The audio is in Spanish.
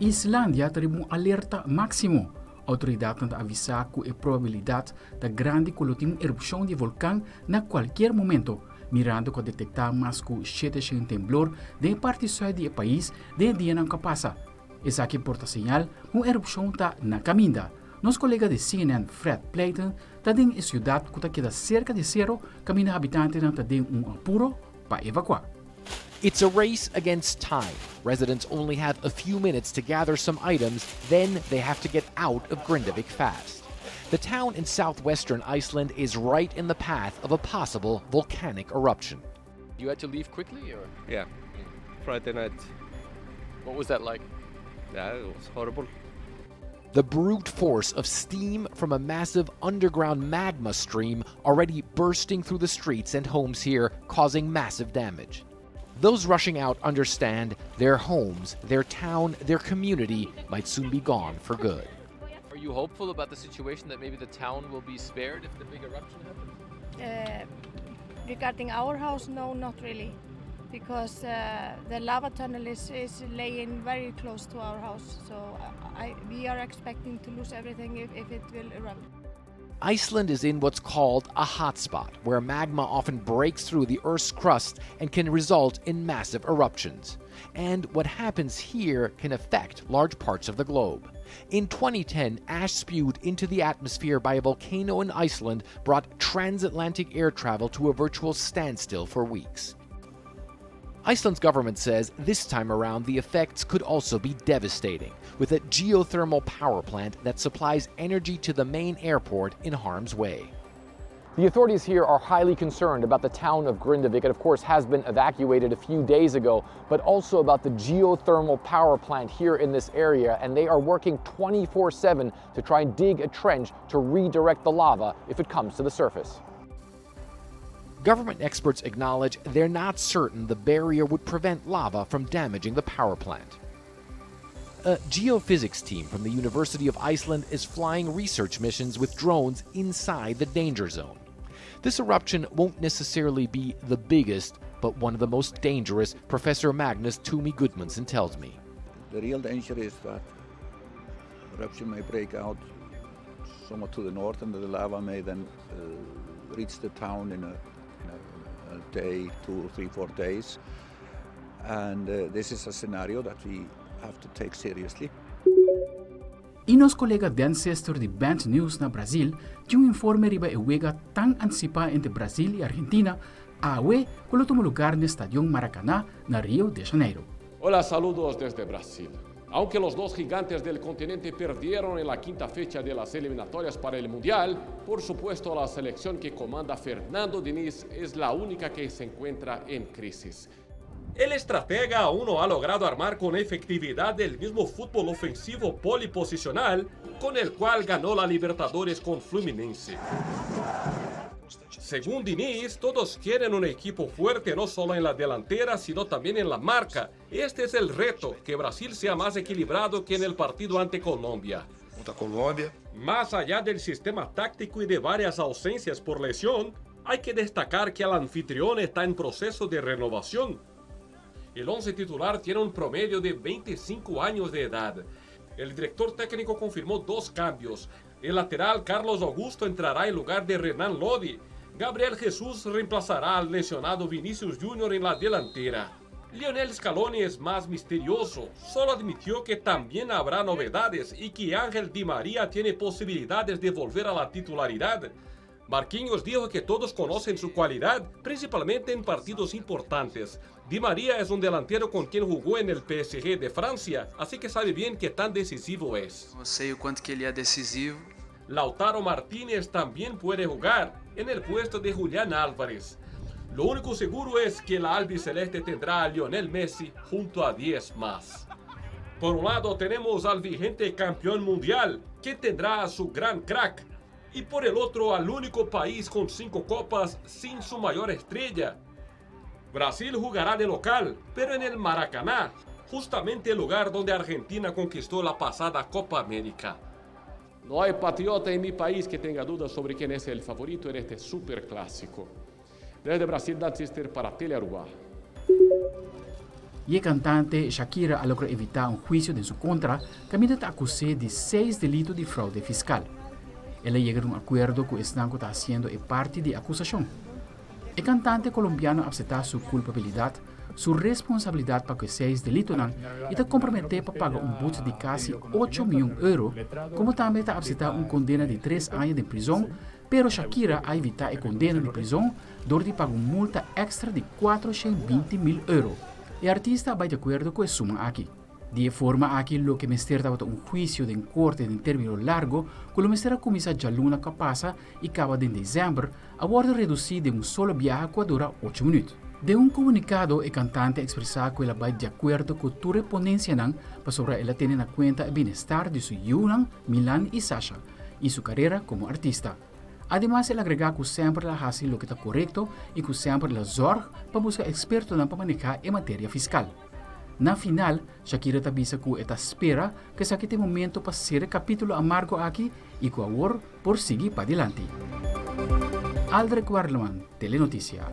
Islandia teve alerta maximo. Autoridade tenta avisar que a probabilidade da grande colotim erupção de vulcão na qualquer momento, mirando que detectar mais que 7 temblor de parte sul do país de dia não passa. Essa aqui porta sinal uma erupção está na caminha. Nosso colega de CNN, Fred Playton, está em cidade que queda cerca de zero, caminha habitante está em apuro para evacuar. It's a race against time. Residents only have a few minutes to gather some items, then they have to get out of Grindavik fast. The town in southwestern Iceland is right in the path of a possible volcanic eruption. You had to leave quickly, or? Yeah, Friday night. What was that like? Yeah, it was horrible. The brute force of steam from a massive underground magma stream already bursting through the streets and homes here, causing massive damage. Those rushing out understand their homes, their town, their community might soon be gone for good. Are you hopeful about the situation that maybe the town will be spared if the big eruption happens? Regarding our house, no, not really, because the lava tunnel is laying very close to our house, so we are expecting to lose everything if it will erupt. Iceland is in what's called a hotspot, where magma often breaks through the Earth's crust and can result in massive eruptions. And what happens here can affect large parts of the globe. In 2010, ash spewed into the atmosphere by a volcano in Iceland brought transatlantic air travel to a virtual standstill for weeks. Iceland's government says this time around the effects could also be devastating, with a geothermal power plant that supplies energy to the main airport in harm's way. The authorities here are highly concerned about the town of Grindavik. It, of course, has been evacuated a few days ago, but also about the geothermal power plant here in this area, and they are working 24/7 to try and dig a trench to redirect the lava if it comes to the surface. Government experts acknowledge they're not certain the barrier would prevent lava from damaging the power plant. A geophysics team from the University of Iceland is flying research missions with drones inside the danger zone. This eruption won't necessarily be the biggest, but one of the most dangerous, Professor Magnus Tumi Gudmundsson tells me. The real danger is that eruption may break out somewhat to the north, and the lava may then reach the town in a day, 2, 3, 4 days. And this is a scenario that we have to take seriously. E nosso colega Dan Sester de Band News na Brasil tinha informe riba a wega tão antecipada entre Brasil e Argentina, a UE que tomou lugar no Estádio Maracanã, na Rio de Janeiro. Hola, saludos desde Brasil. Aunque los dos gigantes del continente perdieron en la quinta fecha de las eliminatorias para el Mundial, por supuesto la selección que comanda Fernando Diniz es la única que se encuentra en crisis. El estratega aún no ha logrado armar con efectividad el mismo fútbol ofensivo poliposicional con el cual ganó la Libertadores con Fluminense. Según Diniz, todos quieren un equipo fuerte no solo en la delantera, sino también en la marca. Este es el reto, que Brasil sea más equilibrado que en el partido ante Colombia. Más allá del sistema táctico y de varias ausencias por lesión, hay que destacar que el anfitrión está en proceso de renovación. El 11 titular tiene un promedio de 25 años de edad. El director técnico confirmó 2 cambios. El lateral Carlos Augusto entrará en lugar de Renan Lodi. Gabriel Jesús reemplazará al lesionado Vinicius Junior en la delantera. Lionel Scaloni es más misterioso. Solo admitió que también habrá novedades y que Ángel Di María tiene posibilidades de volver a la titularidad. Marquinhos dijo que todos conocen su cualidad, principalmente en partidos importantes. Di María es un delantero con quien jugó en el PSG de Francia, así que sabe bien qué tan decisivo es. Eu sei o quanto que ele é decisivo. Lautaro Martínez también puede jugar en el puesto de Julián Álvarez. Lo único seguro es que la albiceleste tendrá a Lionel Messi junto a 10 más. Por un lado tenemos al vigente campeón mundial, que tendrá a su gran crack, y por el otro al único país con 5 copas sin su mayor estrella. Brasil jugará de local, pero en el Maracaná, justamente el lugar donde Argentina conquistó la pasada Copa América. No hay patriota en mi país que tenga dudas sobre quién es el favorito en este superclásico. Desde Brasil, Dan Sister para Tele Aruba. Y el cantante Shakira logra evitar un juicio en su contra, que está acusada de 6 delitos de fraude fiscal. Ella llega a un acuerdo que Esnan está haciendo parte de la acusación. El cantante colombiano acepta su culpabilidad, su responsabilidad para que 6 delitos y está comprometido para pagar un boete de casi 8 millones de euros, como también está aceptando una condena de 3 años de prisión, pero Shakira ha evitado la condena de prisión donde paga una multa extra de 420.000 euros. El artista va de acuerdo con la suma aquí. De forma aquí lo que mester daba un juicio de corte en término largo, con lo mester comienza ya luna que pasa y acaba en diciembre, a bordo reducido de un solo viaje que dura 8 minutos. De un comunicado, el cantante expresa que ella va de acuerdo con tu reponencia para sobre ella tener en cuenta el bienestar de su Yunan, Milan y Sasha, y su carrera como artista. Además, él agrega que siempre la hace lo que está correcto y que siempre la zorga para buscar expertos para manejar en materia fiscal. Na final, Shakira te avisa que esta espera que saque este momento para ser el capítulo amargo aquí y que ahora por seguir para adelante. Aldric Werleman, Telenoticia.